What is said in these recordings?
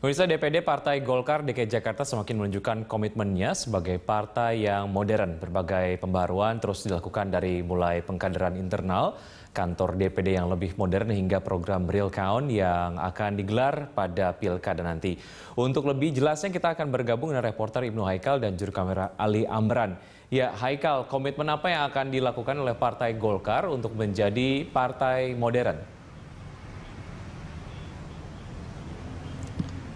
Pemirsa, DPD Partai Golkar DKI Jakarta semakin menunjukkan komitmennya sebagai partai yang modern. Berbagai pembaruan terus dilakukan dari mulai pengkaderan internal, kantor DPD yang lebih modern hingga program real count yang akan digelar pada pilkada nanti. Untuk lebih jelasnya kita akan bergabung dengan reporter Ibnu Haikal dan juru kamera Ali Amran. Ya, Haikal, komitmen apa yang akan dilakukan oleh Partai Golkar untuk menjadi partai modern?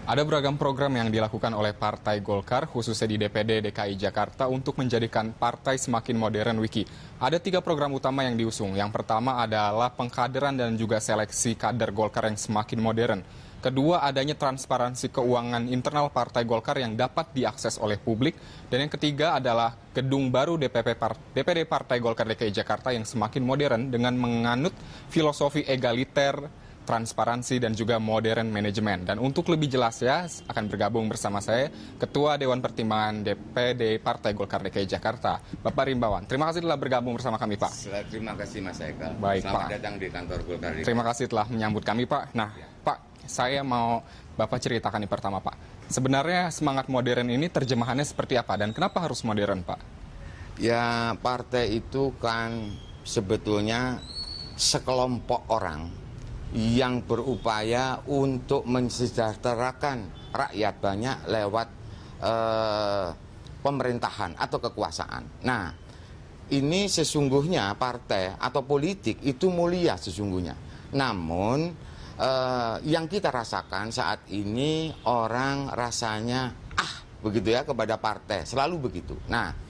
Ada beragam program yang dilakukan oleh Partai Golkar, khususnya di DPD DKI Jakarta untuk menjadikan partai semakin modern, Wiki. Ada 3 program utama yang diusung. Yang pertama adalah pengkaderan dan juga seleksi kader Golkar yang semakin modern. Kedua, adanya transparansi keuangan internal Partai Golkar yang dapat diakses oleh publik. Dan yang ketiga adalah gedung baru DPD Partai Golkar DKI Jakarta yang semakin modern dengan menganut filosofi egaliter, transparansi dan juga modern manajemen. Dan untuk lebih jelas ya, akan bergabung bersama saya Ketua Dewan Pertimbangan DPD Partai Golkar DKI Jakarta, Bapak Rimbawan. Terima kasih telah bergabung bersama kami, Pak. Terima kasih, Mas Haikal. Baik, Selamat Pak. datang di kantor Golkar. Terima kasih telah menyambut kami, Pak. Nah, Ya. Pak, saya mau Bapak ceritakan nih pertama, Pak. Sebenarnya semangat modern ini terjemahannya seperti apa dan kenapa harus modern, Pak? Ya, partai itu kan sebetulnya sekelompok orang yang berupaya untuk mensejahterakan rakyat banyak lewat pemerintahan atau kekuasaan. Nah, ini sesungguhnya partai atau politik itu mulia sesungguhnya. Namun yang kita rasakan saat ini orang rasanya begitu ya kepada partai, selalu begitu. Nah,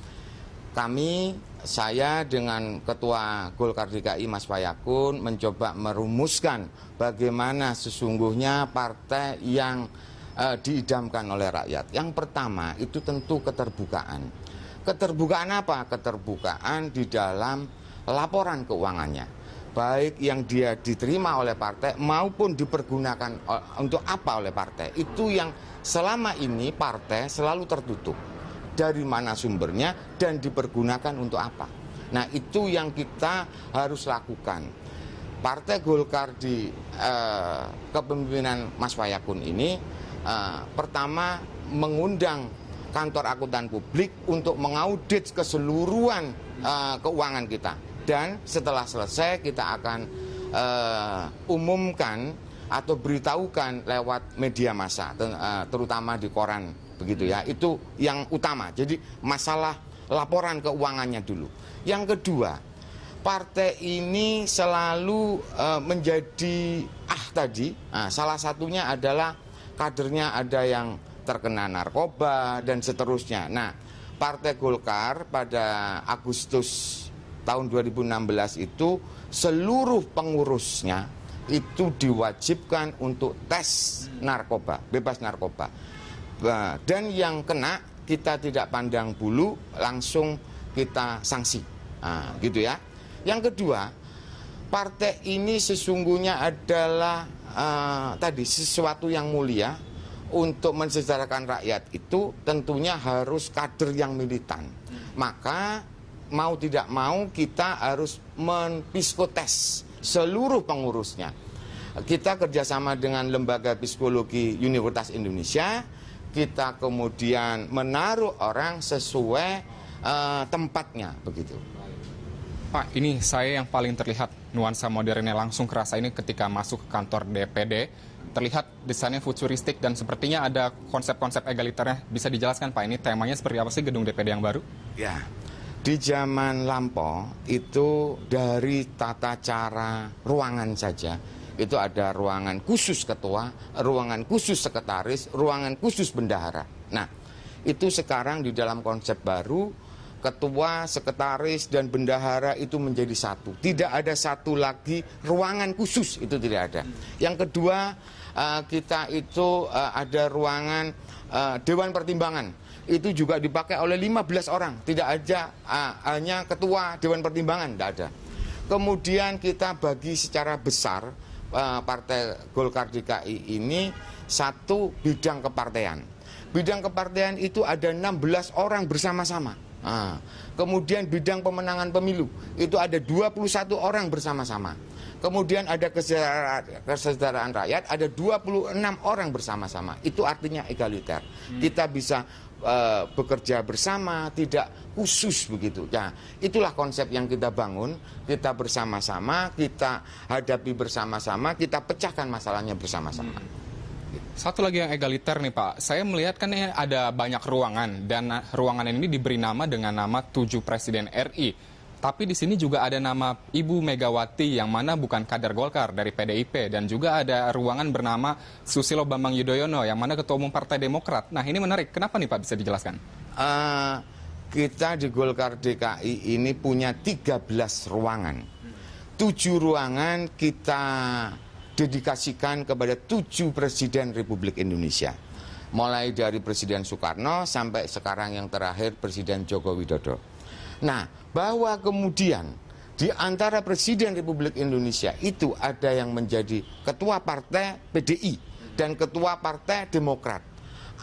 saya dengan Ketua Golkar DKI Mas Fayakun mencoba merumuskan bagaimana sesungguhnya partai yang diidamkan oleh rakyat. Yang pertama itu tentu keterbukaan. Keterbukaan apa? Keterbukaan di dalam laporan keuangannya. Baik yang dia diterima oleh partai maupun dipergunakan untuk apa oleh partai. Itu yang selama ini partai selalu tertutup. Dari mana sumbernya dan dipergunakan untuk apa. Nah, itu yang kita harus lakukan. Partai Golkar di kepemimpinan Mas Fayakun ini pertama mengundang kantor akuntan publik untuk mengaudit keseluruhan keuangan kita. Dan setelah selesai kita akan umumkan atau beritahukan lewat media massa, terutama di koran. Begitu ya, itu yang utama. Jadi masalah laporan keuangannya dulu. Yang kedua, partai ini selalu menjadi tadi. Salah satunya adalah kadernya ada yang terkena narkoba dan seterusnya. Nah, Partai Golkar pada Agustus tahun 2016 itu seluruh pengurusnya itu diwajibkan untuk tes narkoba, bebas narkoba. Dan yang kena kita tidak pandang bulu, langsung kita sanksi, gitu ya. Yang kedua, partai ini sesungguhnya adalah tadi sesuatu yang mulia. Untuk mensejahterakan rakyat itu tentunya harus kader yang militan. Maka mau tidak mau kita harus menpsikotes seluruh pengurusnya. Kita kerjasama dengan Lembaga Psikologi Universitas Indonesia. Kita kemudian menaruh orang sesuai tempatnya, begitu. Pak, ini saya yang paling terlihat nuansa modernnya langsung kerasa ini ketika masuk ke kantor DPD. Terlihat desainnya futuristik dan sepertinya ada konsep-konsep egaliternya. Bisa dijelaskan, Pak, ini temanya seperti apa sih gedung DPD yang baru? Ya, di zaman lampau itu dari tata cara ruangan saja. Itu ada ruangan khusus ketua, ruangan khusus sekretaris, ruangan khusus bendahara. Nah, itu sekarang di dalam konsep baru, ketua, sekretaris, dan bendahara itu menjadi satu. Tidak ada satu lagi ruangan khusus, itu tidak ada. Yang kedua, kita itu ada ruangan Dewan Pertimbangan. Itu juga dipakai oleh 15 orang. Tidak aja hanya ketua Dewan Pertimbangan, tidak ada. Kemudian kita bagi secara besar, Partai Golkar DKI ini satu bidang kepartean. Bidang kepartean itu ada 16 orang bersama-sama. Kemudian bidang pemenangan pemilu itu ada 21 orang bersama-sama. kemudian ada kesejahteraan rakyat, ada 26 orang bersama-sama. Itu artinya egaliter. Kita bisa bekerja bersama, tidak khusus begitu. Nah, itulah konsep yang kita bangun, kita bersama-sama, kita hadapi bersama-sama, kita pecahkan masalahnya bersama-sama. Satu lagi yang egaliter nih Pak, saya melihat kan ada banyak ruangan dan ruangan ini diberi nama dengan nama 7 Presiden RI. Tapi di sini juga ada nama Ibu Megawati yang mana bukan kader Golkar dari PDIP dan juga ada ruangan bernama Susilo Bambang Yudhoyono yang mana Ketua Umum Partai Demokrat. Nah ini menarik, kenapa nih Pak bisa dijelaskan? Kita di Golkar DKI ini punya 13 ruangan. 7 ruangan kita dedikasikan kepada 7 Presiden Republik Indonesia. Mulai dari Presiden Soekarno sampai sekarang yang terakhir Presiden Joko Widodo. Nah, bahwa kemudian di antara Presiden Republik Indonesia itu ada yang menjadi ketua partai PDI dan ketua partai Demokrat.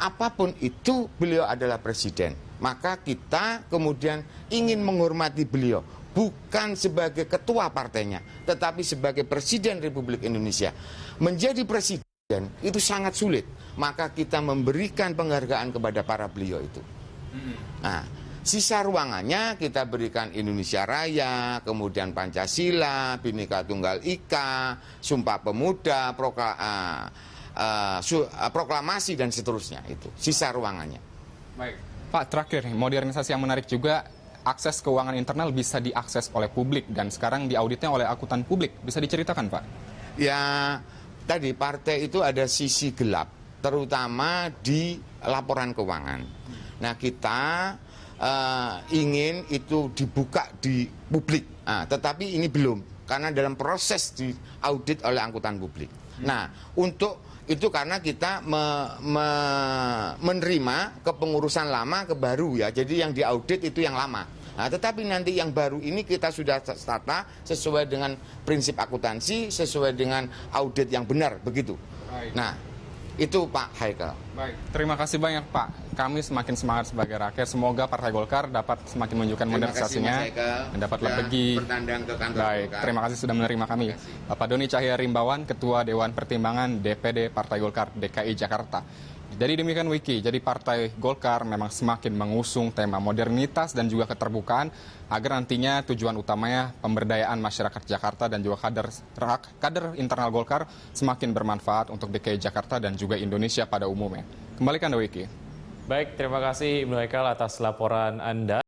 Apapun itu, beliau adalah presiden. Maka kita kemudian ingin menghormati beliau, bukan sebagai ketua partainya, tetapi sebagai Presiden Republik Indonesia. Menjadi presiden itu sangat sulit, maka kita memberikan penghargaan kepada para beliau itu. Nah, sisa ruangannya kita berikan Indonesia Raya, kemudian Pancasila, Bhinneka Tunggal Ika, Sumpah Pemuda, proklamasi dan seterusnya itu. Sisa ruangannya. Baik, Pak, terakhir modernisasi yang menarik juga, akses keuangan internal bisa diakses oleh publik dan sekarang diauditnya oleh akuntan publik. Bisa diceritakan, Pak? Ya, tadi partai itu ada sisi gelap, terutama di laporan keuangan. Nah, kita ingin itu dibuka di publik, tetapi ini belum karena dalam proses diaudit oleh angkutan publik. Nah, untuk itu karena kita menerima kepengurusan lama ke baru ya, jadi yang diaudit itu yang lama. Nah, tetapi nanti yang baru ini kita sudah tata sesuai dengan prinsip akuntansi, sesuai dengan audit yang benar begitu. Nah, itu Pak Haikal. Baik, terima kasih banyak Pak. Kami semakin semangat sebagai rakyat. Semoga Partai Golkar dapat semakin menunjukkan modernisasinya dan dapat lebih bertandang ke kantor baik. Golkar. Terima kasih sudah menerima kami. Bapak Doni Cahya Rimbawan, Ketua Dewan Pertimbangan DPD Partai Golkar DKI Jakarta. Jadi demikian Wiki, jadi Partai Golkar memang semakin mengusung tema modernitas dan juga keterbukaan agar nantinya tujuan utamanya pemberdayaan masyarakat Jakarta dan juga kader internal Golkar semakin bermanfaat untuk DKI Jakarta dan juga Indonesia pada umumnya. Kembalikan Wiki. Baik, terima kasih Ibnu Haikal atas laporan Anda.